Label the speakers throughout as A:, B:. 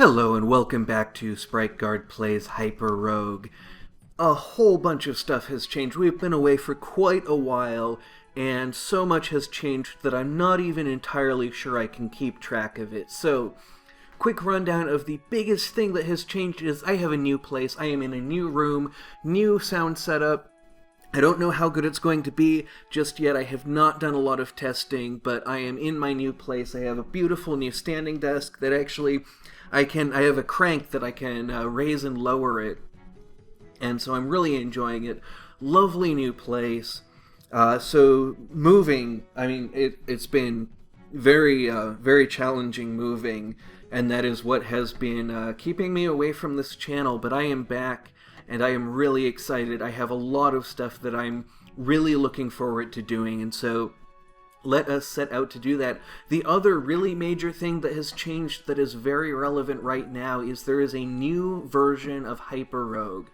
A: Hello and welcome back to Sprite Guard Plays HyperRogue. A whole bunch of stuff has changed. We've been away for quite a while, and so much has changed that I'm not even entirely sure I can keep track of it. So, quick rundown of the biggest thing that has changed is I have a new place. I am in a new room, new sound setup. I don't know how good it's going to be just yet. I have not done a lot of testing, but I am in my new place. I have a beautiful new standing desk that actually I have a crank that I can raise and lower it. And so I'm really enjoying it. Lovely new place. So moving, I mean, it's been very challenging moving, and that is what has been keeping me away from this channel, but I am back. And I am really excited. I have a lot of stuff that I'm really looking forward to doing, and so let us set out to do that. The other really major thing that has changed that is very relevant right now is there is a new version of HyperRogue.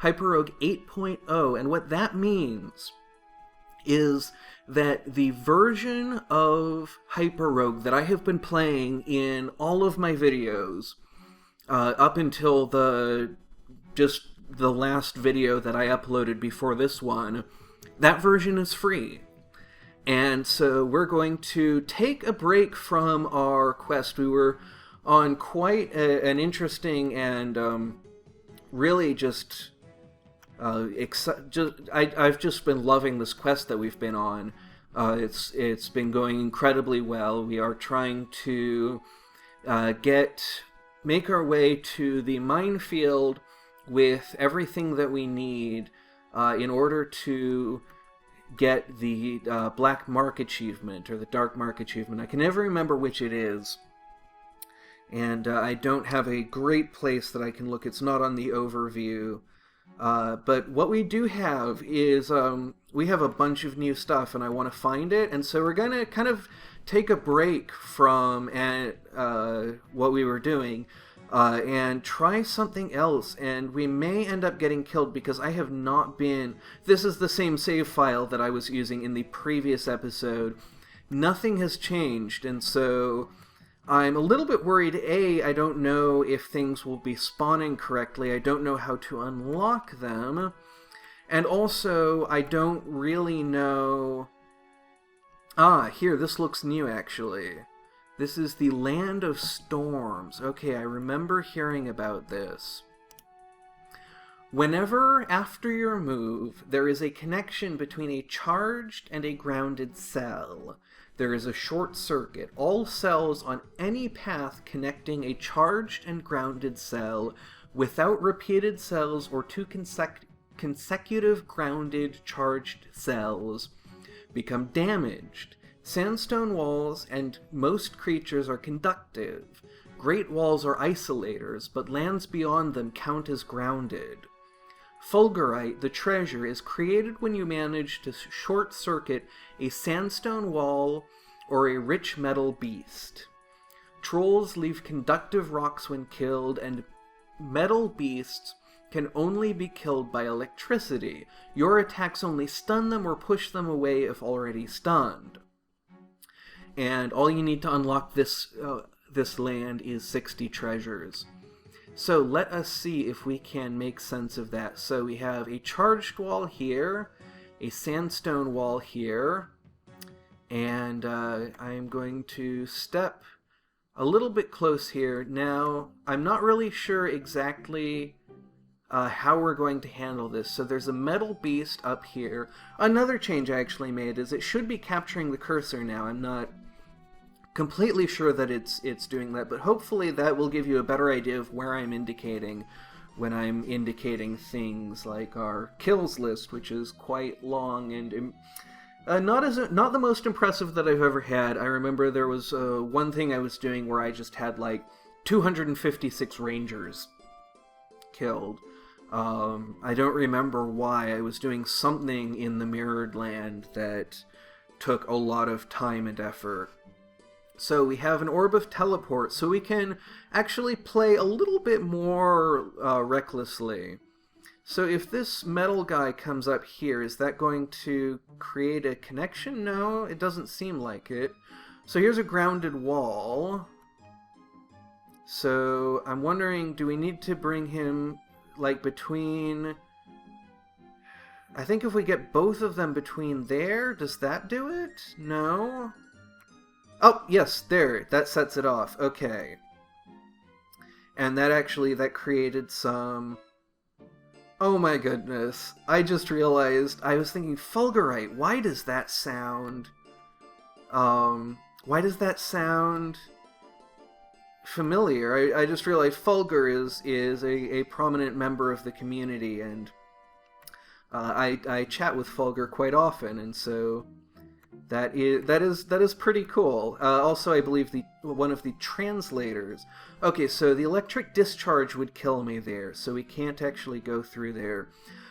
A: HyperRogue 8.0, and what that means is that the version of HyperRogue that I have been playing in all of my videos, up until the last video that I uploaded before this one, that version is free. And so we're going to take a break from our quest. We were on quite an interesting and really I've just been loving this quest that we've been on. It's been going incredibly well. We are trying to make our way to the minefield with everything that we need in order to get the Black Mark achievement, or the Dark Mark achievement. I can never remember which it is, and I don't have a great place that I can look. It's not on the overview, but what we do have is we have a bunch of new stuff, and I want to find it, and so we're going to kind of take a break from what we were doing, and try something else, and we may end up getting killed because I have not been... This is the same save file that I was using in the previous episode. Nothing has changed, and so I'm a little bit worried. I don't know if things will be spawning correctly. I don't know how to unlock them, and also I don't really know... here, this looks new actually. This is the Land of Storms. Okay, I remember hearing about this. Whenever, after your move, there is a connection between a charged and a grounded cell, there is a short circuit. All cells on any path connecting a charged and grounded cell without repeated cells or two consecutive grounded charged cells become damaged. Sandstone walls and most creatures are conductive. Great walls are isolators, but lands beyond them count as grounded. Fulgurite, the treasure, is created when you manage to short-circuit a sandstone wall or a rich metal beast. Trolls leave conductive rocks when killed, and metal beasts can only be killed by electricity. Your attacks only stun them or push them away if already stunned. And all you need to unlock this land is 60 treasures. So let us see if we can make sense of that. So we have a charged wall here, a sandstone wall here, and I'm going to step a little bit close here. Now, I'm not really sure exactly how we're going to handle this. So there's a metal beast up here. Another change I actually made is it should be capturing the cursor now. I'm not completely sure that it's doing that, but hopefully that will give you a better idea of where I'm indicating when I'm indicating things like our kills list, which is quite long and not the most impressive that I've ever had. I remember there was one thing I was doing where I just had like 256 rangers killed. I don't remember why. I was doing something in the Mirrored Land that took a lot of time and effort. So we have an Orb of Teleport, so we can actually play a little bit more recklessly. So if this metal guy comes up here, is that going to create a connection? No, it doesn't seem like it. So here's a grounded wall. So I'm wondering, do we need to bring him, like, between... I think if we get both of them between there, does that do it? No? Oh, yes, there. That sets it off. Okay. And that created some... Oh my goodness. I just realized, I was thinking, Fulgurite, why does that sound... why does that sound familiar? I just realized Fulgur is a prominent member of the community, and I chat with Fulgur quite often, and so that is pretty cool. Also, I believe one of the translators. Okay, so the electric discharge would kill me there, so we can't actually go through there.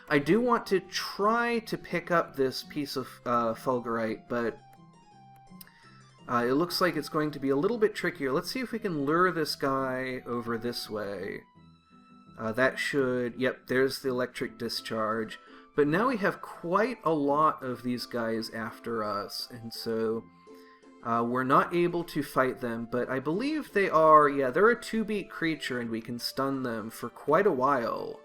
A: I do want to try to pick up this piece of Fulgurite, but it looks like it's going to be a little bit trickier. Let's see if we can lure this guy over this way. That should... Yep, there's the electric discharge. But now we have quite a lot of these guys after us, and so we're not able to fight them, but I believe they are... Yeah, they're a 2-beat creature, and we can stun them for quite a while.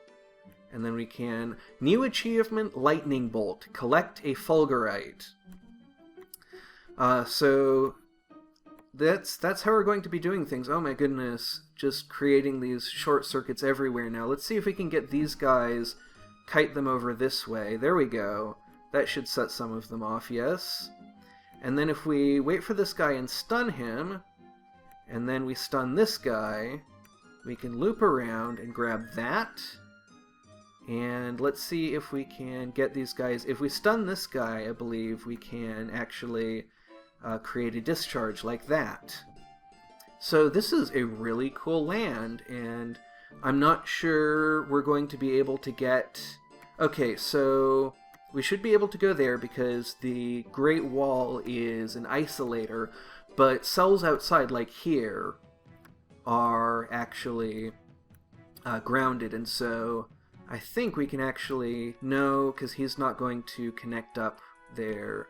A: And then we can... New achievement, Lightning Bolt. Collect a Fulgurite. So that's how we're going to be doing things. Oh my goodness, just creating these short circuits everywhere now. Let's see if we can get these guys, kite them over this way. There we go. That should set some of them off, yes. And then if we wait for this guy and stun him, and then we stun this guy, we can loop around and grab that. And let's see if we can get these guys. If we stun this guy, I believe we can actually create a discharge like that. So this is a really cool land, and I'm not sure we're going to be able to get... Okay, so we should be able to go there because the Great Wall is an isolator, but cells outside, like here, are actually grounded, and so I think we can actually... No, because he's not going to connect up there.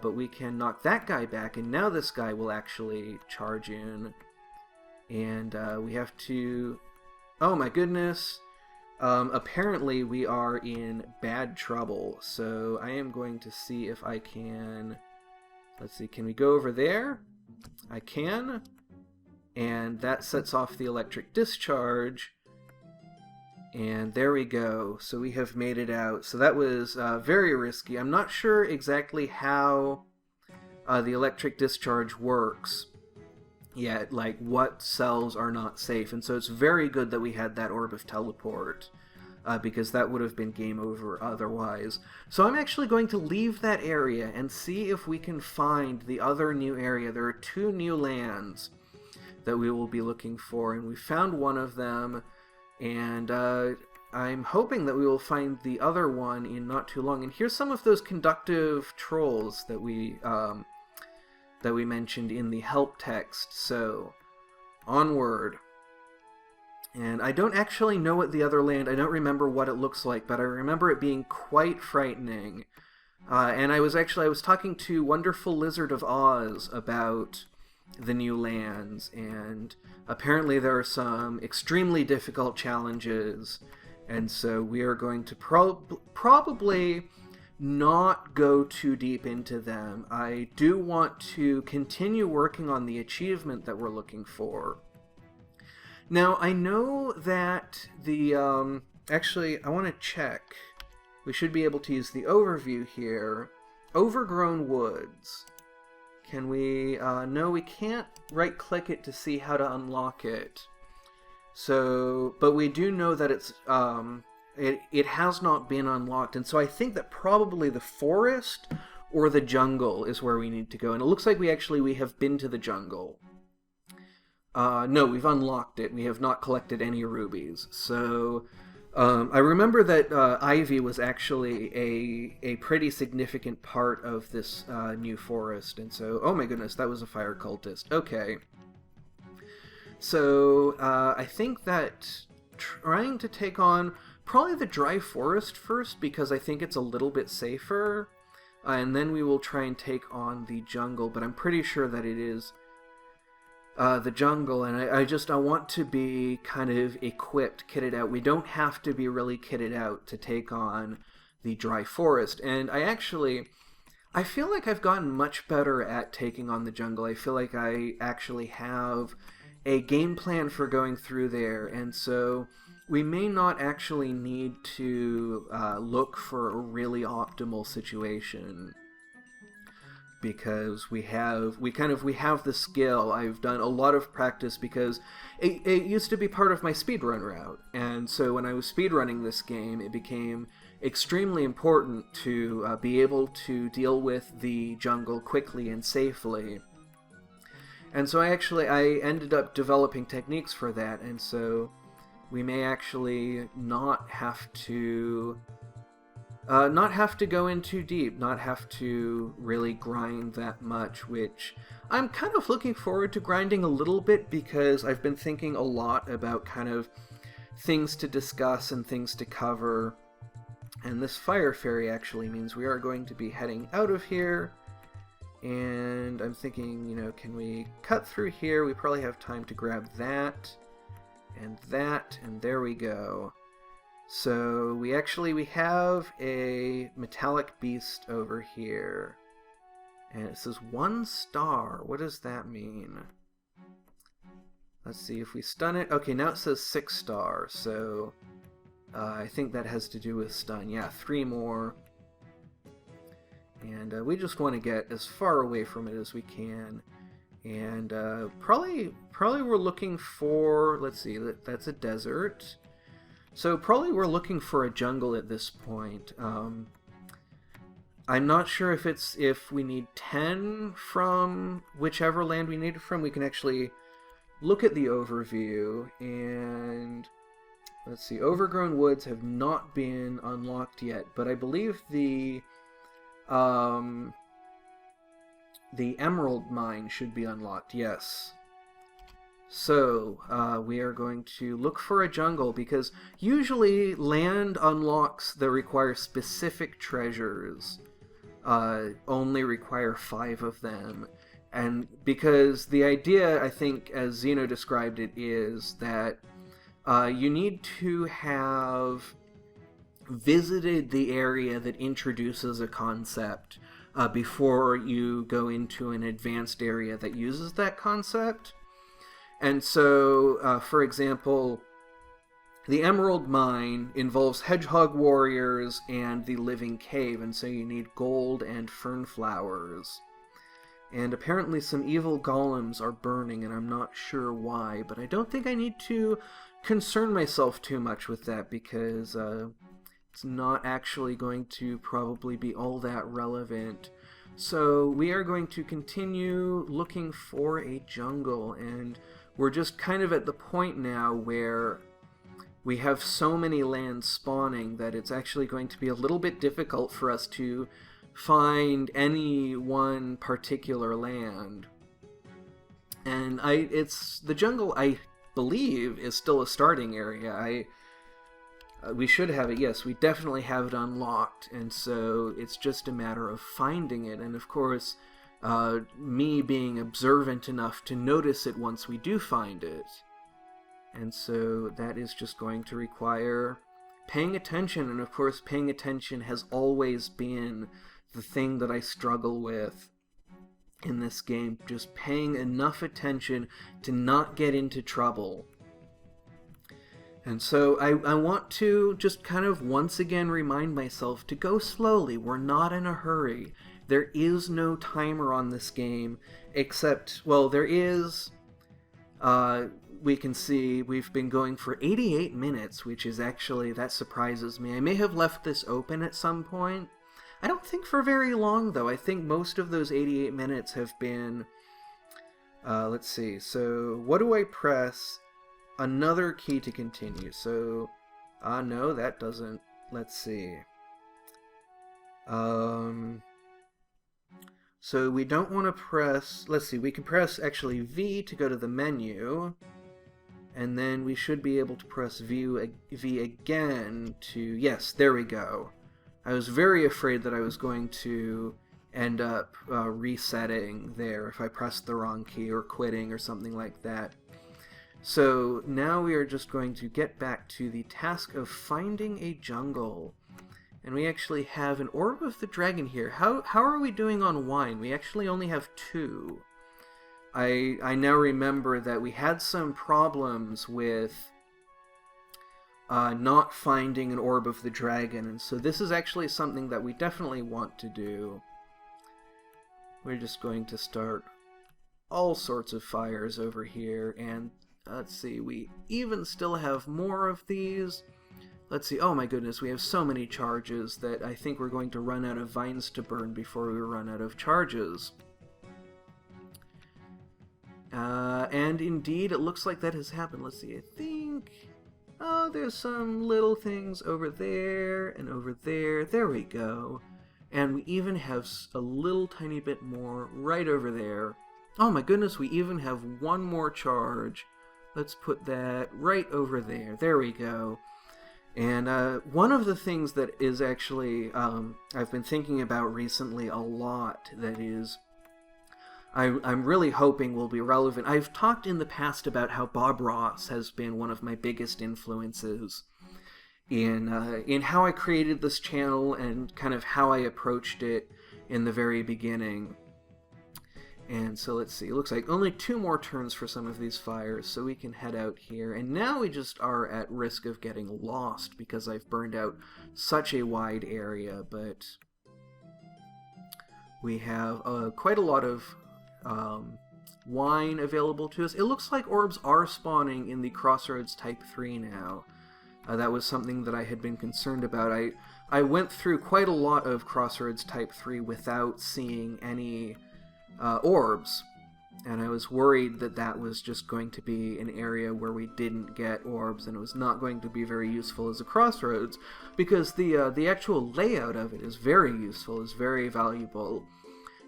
A: But we can knock that guy back, and now this guy will actually charge in. And we have to... Oh my goodness. Apparently we are in bad trouble, so I am going to see if I can... Let's see, can we go over there? I can. And that sets off the electric discharge. And there we go. So we have made it out. So that was very risky. I'm not sure exactly how the electric discharge works yet, like what cells are not safe. And so it's very good that we had that Orb of Teleport, because that would have been game over otherwise. So I'm actually going to leave that area and see if we can find the other new area. There are 2 new lands that we will be looking for, and we found one of them. And I'm hoping that we will find the other one in not too long. And here's some of those conductive trolls that we mentioned in the help text. So, onward. And I don't actually know what the other land... I don't remember what it looks like, but I remember it being quite frightening. And I was talking to Wonderful Lizard of Oz about the new lands, and apparently there are some extremely difficult challenges, and so we are going to probably not go too deep into them. I do want to continue working on the achievement that we're looking for. Now, I know that the... actually, I want to check. We should be able to use the overview here. Overgrown Woods. Can we... no, we can't right-click it to see how to unlock it. So, but we do know that it's... It has not been unlocked, and so I think that probably the forest or the jungle is where we need to go. And it looks like we have been to the jungle. No, we've unlocked it. We have not collected any rubies. So... I remember that Ivy was actually a pretty significant part of this new forest, and so... Oh my goodness, that was a fire cultist. Okay. So, I think that trying to take on probably the dry forest first, because I think it's a little bit safer, and then we will try and take on the jungle, but I'm pretty sure that it is... the jungle, and I want to be kind of equipped, kitted out. We don't have to be really kitted out to take on the dry forest, and I feel like I've gotten much better at taking on the jungle. I feel like I actually have a game plan for going through there, and so we may not actually need to look for a really optimal situation, because we have the skill. I've done a lot of practice because it used to be part of my speedrun route, and so when I was speedrunning this game, it became extremely important to be able to deal with the jungle quickly and safely. And so I ended up developing techniques for that, and so we may actually not have to go in too deep, not have to really grind that much, which I'm kind of looking forward to grinding a little bit, because I've been thinking a lot about kind of things to discuss and things to cover. And this fire fairy actually means we are going to be heading out of here. And I'm thinking, can we cut through here? We probably have time to grab that, and there we go. So we have a metallic beast over here. And it says 1 star. What does that mean? Let's see, if we stun it... Okay, now it says 6 stars, so... I think that has to do with stun. Yeah, 3 more. And we just want to get as far away from it as we can. And probably we're looking for... Let's see, that's a desert. So probably we're looking for a jungle at this point. I'm not sure if we need 10 from whichever land we need it from. We can actually look at the overview, and let's see, overgrown woods have not been unlocked yet, but I believe the emerald mine should be unlocked, yes. So, we are going to look for a jungle, because usually land unlocks that require specific treasures only require 5 of them. And because the idea, I think, as Zeno described it, is that you need to have visited the area that introduces a concept before you go into an advanced area that uses that concept. And so, for example, the Emerald Mine involves hedgehog warriors and the living cave, and so you need gold and fern flowers. And apparently some evil golems are burning, and I'm not sure why, but I don't think I need to concern myself too much with that, because it's not actually going to probably be all that relevant. So we are going to continue looking for a jungle, and we're just kind of at the point now where we have so many lands spawning that it's actually going to be a little bit difficult for us to find any one particular land. And the jungle, I believe, is still a starting area. We should have it, yes, we definitely have it unlocked, and so it's just a matter of finding it, and of course, me being observant enough to notice it once we do find it. And so that is just going to require paying attention, and of course paying attention has always been the thing that I struggle with in this game, just paying enough attention to not get into trouble. And so I want to just kind of once again remind myself to go slowly. We're not in a hurry. There is no timer on this game, except, well, there is, we can see we've been going for 88 minutes, which is actually, that surprises me. I may have left this open at some point. I don't think for very long, though. I think most of those 88 minutes have been, let's see, so what do I press? Another key to continue, so, no, that doesn't, let's see. So we don't want to press, let's see, we can press actually V to go to the menu, and then we should be able to press V again to, yes, there we go. I was very afraid that I was going to end up resetting there if I press the wrong key or quitting or something like that. So now we are just going to get back to the task of finding a jungle. And we actually have an Orb of the Dragon here. How are we doing on wine? We actually only have 2. I now remember that we had some problems with not finding an Orb of the Dragon, and so this is actually something that we definitely want to do. We're just going to start all sorts of fires over here, and let's see, we even still have more of these. Let's see, oh my goodness, we have so many charges that I think we're going to run out of vines to burn before we run out of charges. And indeed, it looks like that has happened. Let's see, I think... Oh, there's some little things over there and over there. There we go. And we even have a little tiny bit more right over there. Oh my goodness, we even have one more charge. Let's put that right over there. There we go. And one of the things that is actually I've been thinking about recently a lot, that is I'm really hoping will be relevant. I've talked in the past about how Bob Ross has been one of my biggest influences in how I created this channel and kind of how I approached it in the very beginning. And so let's see, it looks like only 2 more turns for some of these fires, so we can head out here. And now we just are at risk of getting lost because I've burned out such a wide area, but we have quite a lot of wine available to us. It looks like orbs are spawning in the Crossroads Type 3 now. That was something that I had been concerned about. I went through quite a lot of Crossroads Type 3 without seeing any orbs, and I was worried that that was just going to be an area where we didn't get orbs, and it was not going to be very useful as a crossroads, because the actual layout of it is very useful, is very valuable,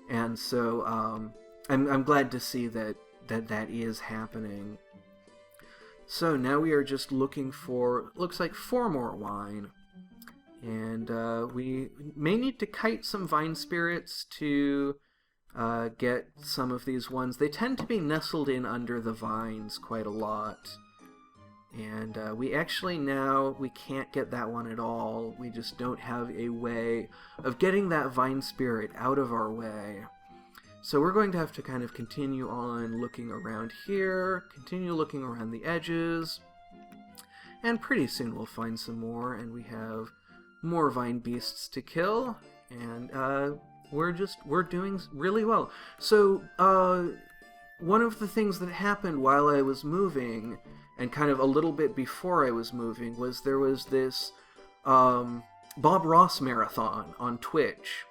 A: and so I'm glad to see that is happening. So now we are just looking for, looks like 4 more wine, and we may need to kite some vine spirits to get some of these ones. They tend to be nestled in under the vines quite a lot. And we actually now, we can't get that one at all. We just don't have a way of getting that vine spirit out of our way. So we're going to have to kind of continue on looking around here, continue looking around the edges, and pretty soon we'll find some more, and we have more vine beasts to kill, and we're doing really well. So, one of the things that happened while I was moving, and kind of a little bit before I was moving, was there was this Bob Ross marathon on Twitch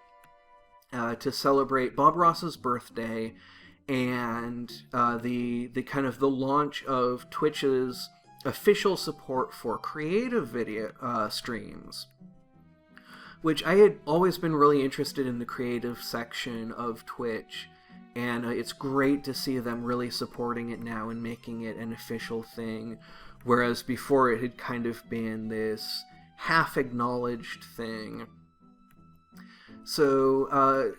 A: to celebrate Bob Ross's birthday and the kind of the launch of Twitch's official support for creative video streams, which I had always been really interested in the creative section of Twitch, and it's great to see them really supporting it now and making it an official thing, whereas before it had kind of been this half-acknowledged thing. So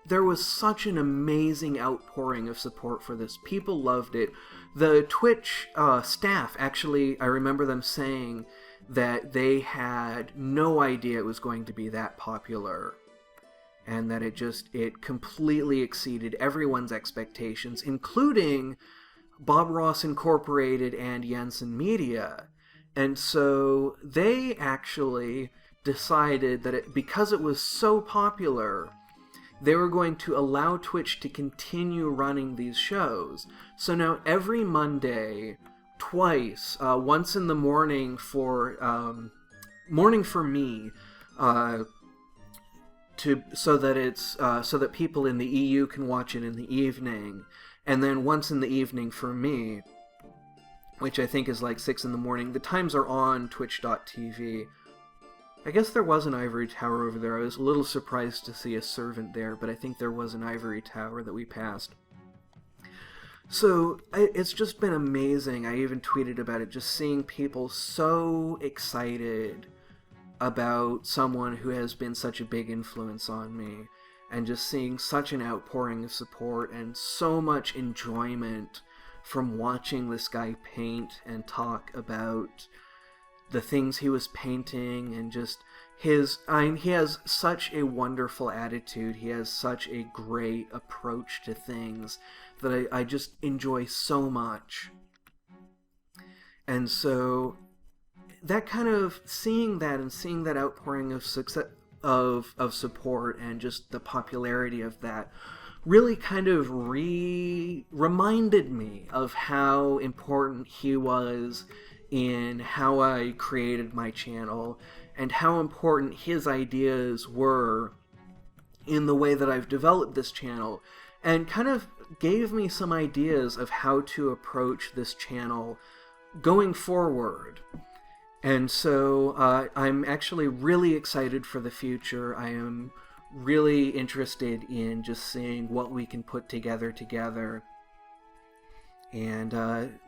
A: there was such an amazing outpouring of support for this. People loved it. The Twitch staff, actually, I remember them saying that they had no idea it was going to be that popular, and that it completely exceeded everyone's expectations, including Bob Ross Incorporated and Jensen Media. And so they actually decided that because it was so popular, they were going to allow Twitch to continue running these shows. So now every Monday, twice, once in the morning for me, so that people in the EU can watch it in the evening, and then once in the evening for me, which I think is like 6 in the morning. The times are on twitch.tv. I guess there was an ivory tower over there. I was a little surprised to see a servant there, but I think there was an ivory tower that we passed. So, it's just been amazing. I even tweeted about it, just seeing people so excited about someone who has been such a big influence on me. and just seeing such an outpouring of support and so much enjoyment from watching this guy paint and talk about the things he was painting, and just he has such a wonderful attitude. He has such a great approach to things that I just enjoy so much. And so that kind of seeing that outpouring of success, of support, and just the popularity of that really kind of reminded me of how important he was in how I created my channel, and how important his ideas were in the way that I've developed this channel, and kind of gave me some ideas of how to approach this channel going forward. And so I'm actually really excited for the future. I am really interested in just seeing what we can put together. And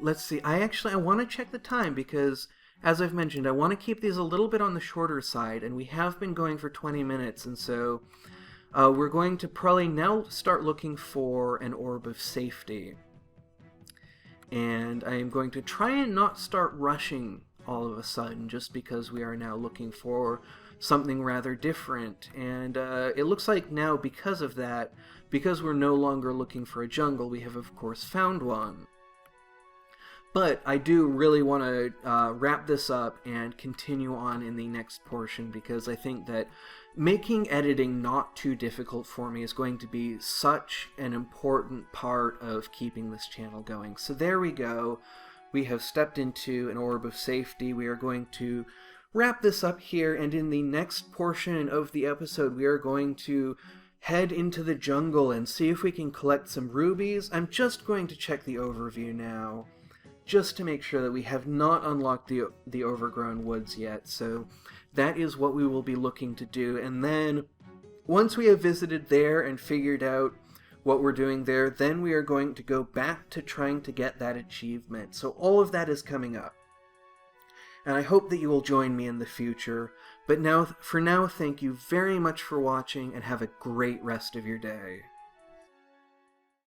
A: let's see, I want to check the time, because as I've mentioned, I want to keep these a little bit on the shorter side, and we have been going for 20 minutes, and so we're going to probably now start looking for an orb of safety. And I am going to try and not start rushing all of a sudden, just because we are now looking for something rather different. And it looks like now, because of that, because we're no longer looking for a jungle, we have of course found one. But I do really want to wrap this up and continue on in the next portion, because I think that making editing not too difficult for me is going to be such an important part of keeping this channel going. So there we go. We have stepped into an orb of safety. We are going to wrap this up here, and in the next portion of the episode we are going to head into the jungle and see if we can collect some rubies. I'm just going to check the overview now, just to make sure that we have not unlocked the overgrown woods yet. So that is what we will be looking to do. And then once we have visited there and figured out what we're doing there, then we are going to go back to trying to get that achievement. So all of that is coming up. And I hope that you will join me in the future. But for now, thank you very much for watching, and have a great rest of your day.